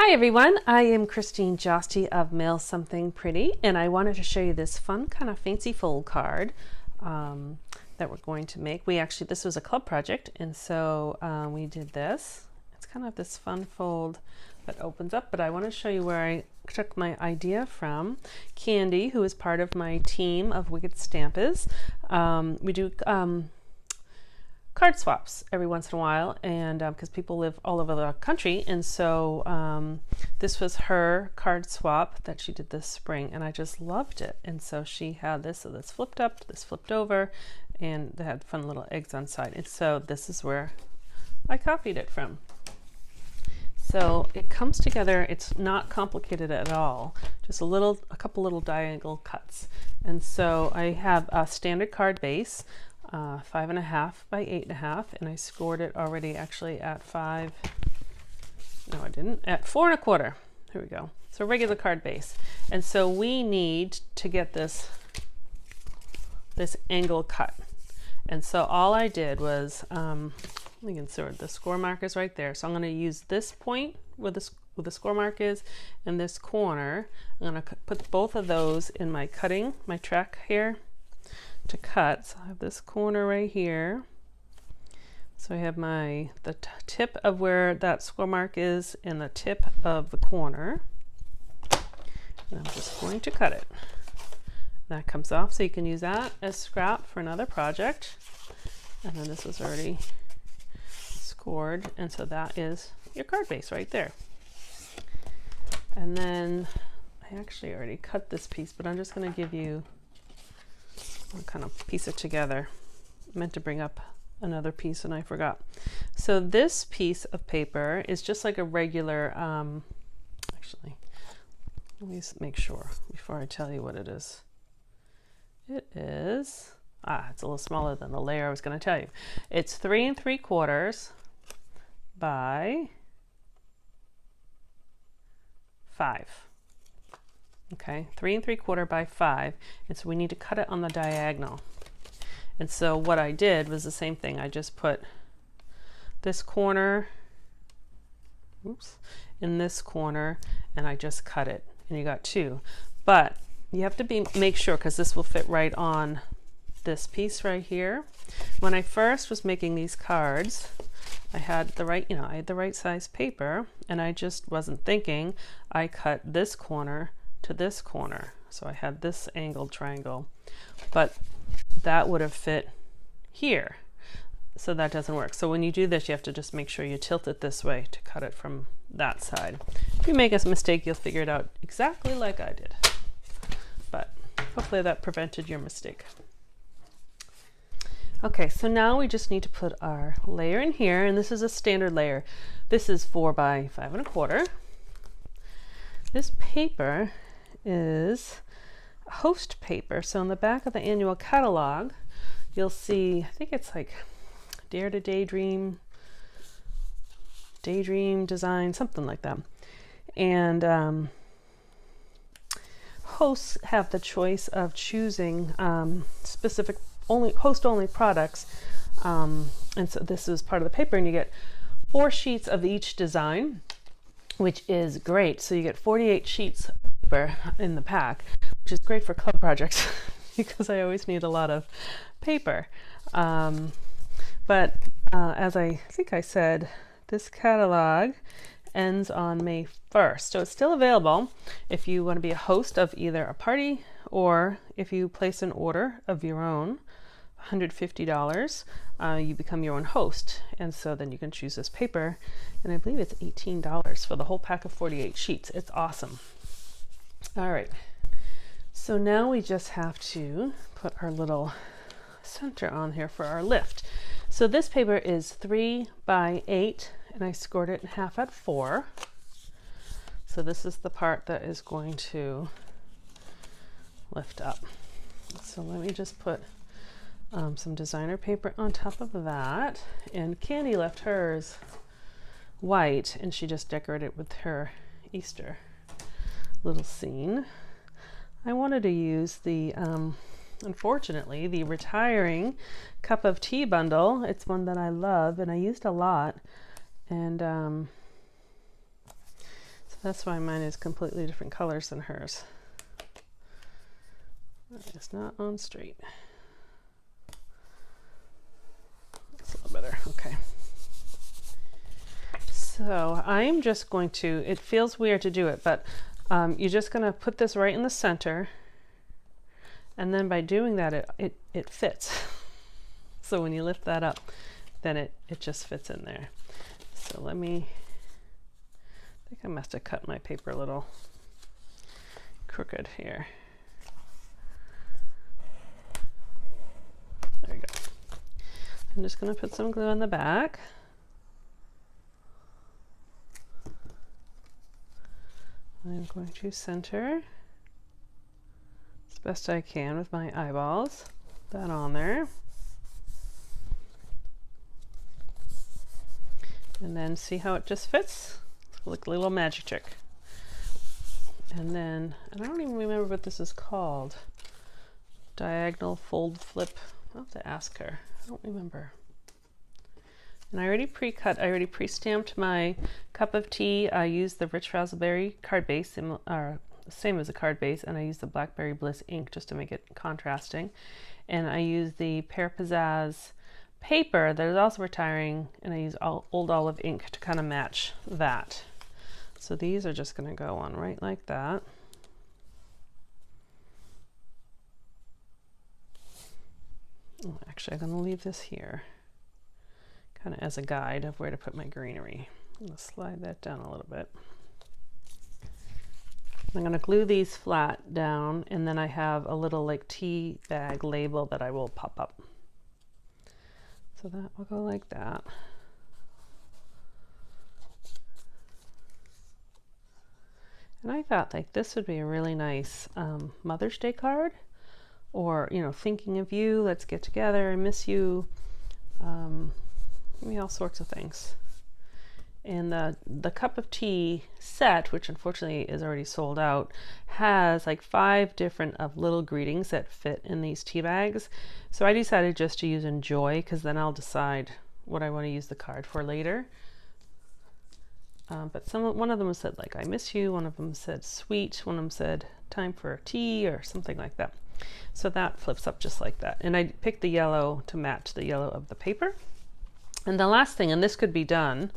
Hi everyone, I am Christine Josty of Mail Something Pretty, and I wanted to show you this fun kind of fancy fold card that we're going to make. This was a club project, and so we did this. It's kind of this fun fold that opens up, but I want to show you where I took my idea from. Candy, who is part of my team of Wicked Stampers, we do card swaps every once in a while, and because people live all over the country, and so this was her card swap that she did this spring, and I just loved it. And so she had this, so this flipped up, this flipped over, and they had fun little eggs on side, and so this is where I copied it from. So it comes together, it's not complicated at all, just a couple little diagonal cuts. And so I have a standard card base, 5.5 by 8.5, and I scored it already actually at 5, no I didn't, at 4.25. Here we go. So regular card base. And so we need to get this angle cut. And so all I did was, you can see the score mark is right there. So I'm going to use this point where the score mark is, and this corner. I'm going to put both of those in my track here to cut. So I have this corner right here. So I have the tip of where that score mark is and the tip of the corner. And I'm just going to cut it. That comes off, so you can use that as scrap for another project. And then this was already scored, and so that is your card base right there. And then I actually already cut this piece, but I'm just going to give you, I'll kind of piece it together. I meant to bring up another piece and I forgot. So this piece of paper is just like a regular, actually, let me make sure before I tell you what it is. It is, it's a little smaller than the layer I was going to tell you. It's 3 3/4 by 5. Okay, 3 3/4 by 5, and so we need to cut it on the diagonal. And so what I did was the same thing. I just put this corner, in this corner, and I just cut it, and you got 2. But you have to make sure, because this will fit right on this piece right here. When I first was making these cards, I had the right size paper, and I just wasn't thinking. I cut this corner to this corner, so I had this angled triangle, but that would have fit here, so that doesn't work. So when you do this, you have to just make sure you tilt it this way to cut it from that side. If you make a mistake, you'll figure it out exactly like I did, but hopefully that prevented your mistake. Okay, so now we just need to put our layer in here, and this is a standard layer. This is 4 by 5.25. This paper is host paper. So in the back of the annual catalog, you'll see, I think it's like Dare to Daydream Design, something like that. And hosts have the choice of choosing specific host-only products, and so this is part of the paper, and you get 4 sheets of each design, which is great. So you get 48 sheets of paper in the pack, which is great for club projects because I always need a lot of paper. But as I think I said, this catalog ends on May 1st. So it's still available if you want to be a host of either a party, or if you place an order of your own, $150, you become your own host, and so then you can choose this paper, and I believe it's $18 for the whole pack of 48 sheets. It's awesome. All right, so now we just have to put our little center on here for our lift. So this paper is 3 by 8, and I scored it in half at 4. So this is the part that is going to lift up. So let me just put some designer paper on top of that, and Candy left hers white, and she just decorated it with her Easter little scene. I wanted to use the unfortunately the Retiring Cup of Tea bundle. It's one that I love and I used a lot, and so That's why mine is completely different colors than hers. It's not on straight. That's a little better. Okay. So I'm just going to, it feels weird to do it, but you're just going to put this right in the center. And then by doing that, it fits. So when you lift that up, then it just fits in there. So let me, I think I must have cut my paper a little crooked here. There you go. I'm just going to put some glue on the back. I'm going to center as best I can with my eyeballs. That on there. And then see how it just fits? Like a little magic trick. And then, and I don't even remember what this is called. Diagonal fold flip. I'll have to ask her. I don't remember. And I already pre-cut, I already pre-stamped my cup of tea. I used the Rich Raspberry card base, same as a card base, and I used the Blackberry Bliss ink just to make it contrasting. And I used the Pear Pizzazz paper that is also retiring, and I use Old Olive ink to kind of match that. So these are just going to go on right like that. Oh, actually, I'm going to leave this here kind of as a guide of where to put my greenery. I'm going to slide that down a little bit. I'm going to glue these flat down, and then I have a little like tea bag label that I will pop up. So that will go like that. And I thought like this would be a really nice Mother's Day card, or, you know, thinking of you, let's get together, I miss you, all sorts of things. And the cup of tea set, which unfortunately is already sold out, has like 5 different of little greetings that fit in these tea bags. So I decided just to use Enjoy, because then I'll decide what I want to use the card for later. But one of them said like I miss you, one of them said sweet, one of them said time for tea or something like that. So that flips up just like that. And I picked the yellow to match the yellow of the paper. And the last thing, and this could be done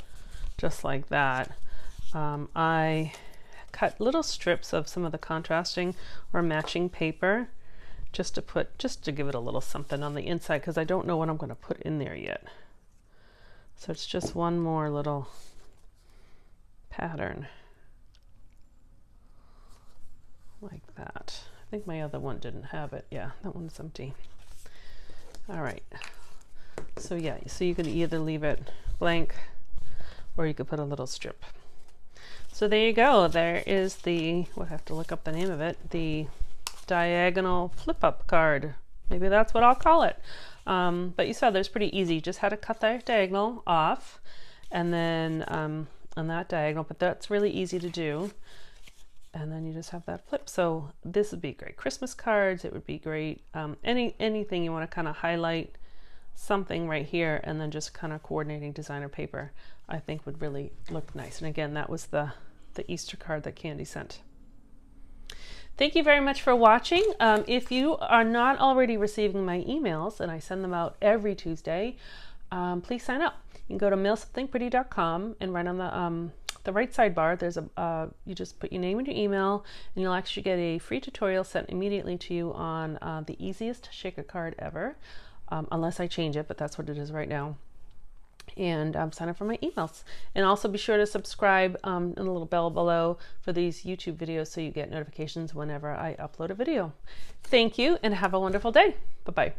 just like that, I cut little strips of some of the contrasting or matching paper just to give it a little something on the inside, because I don't know what I'm going to put in there yet. So it's just one more little pattern like that. I think my other one didn't have it. Yeah, that one's empty. All right. So yeah, so you can either leave it blank or you could put a little strip. So there you go. There is the, we'll have to look up the name of it, the diagonal flip up card. Maybe that's what I'll call it. But you saw there's pretty easy. Just had to cut that diagonal off, and then on that diagonal, but that's really easy to do. And then you just have that flip. So this would be great Christmas cards. It would be great. Anything you want to kind of highlight something right here, and then just kind of coordinating designer paper, I think would really look nice. And again, that was the Easter card that Candy sent. Thank you very much for watching. If you are not already receiving my emails, and I send them out every Tuesday, please sign up. You can go to mailsomethingpretty.com, and right on the right sidebar, there's you just put your name and your email, and you'll actually get a free tutorial sent immediately to you on the easiest shaker card ever, unless I change it, but that's what it is right now. And sign up for my emails, and also be sure to subscribe and a little bell below for these YouTube videos so you get notifications whenever I upload a video. Thank you, and have a wonderful day. Bye-bye.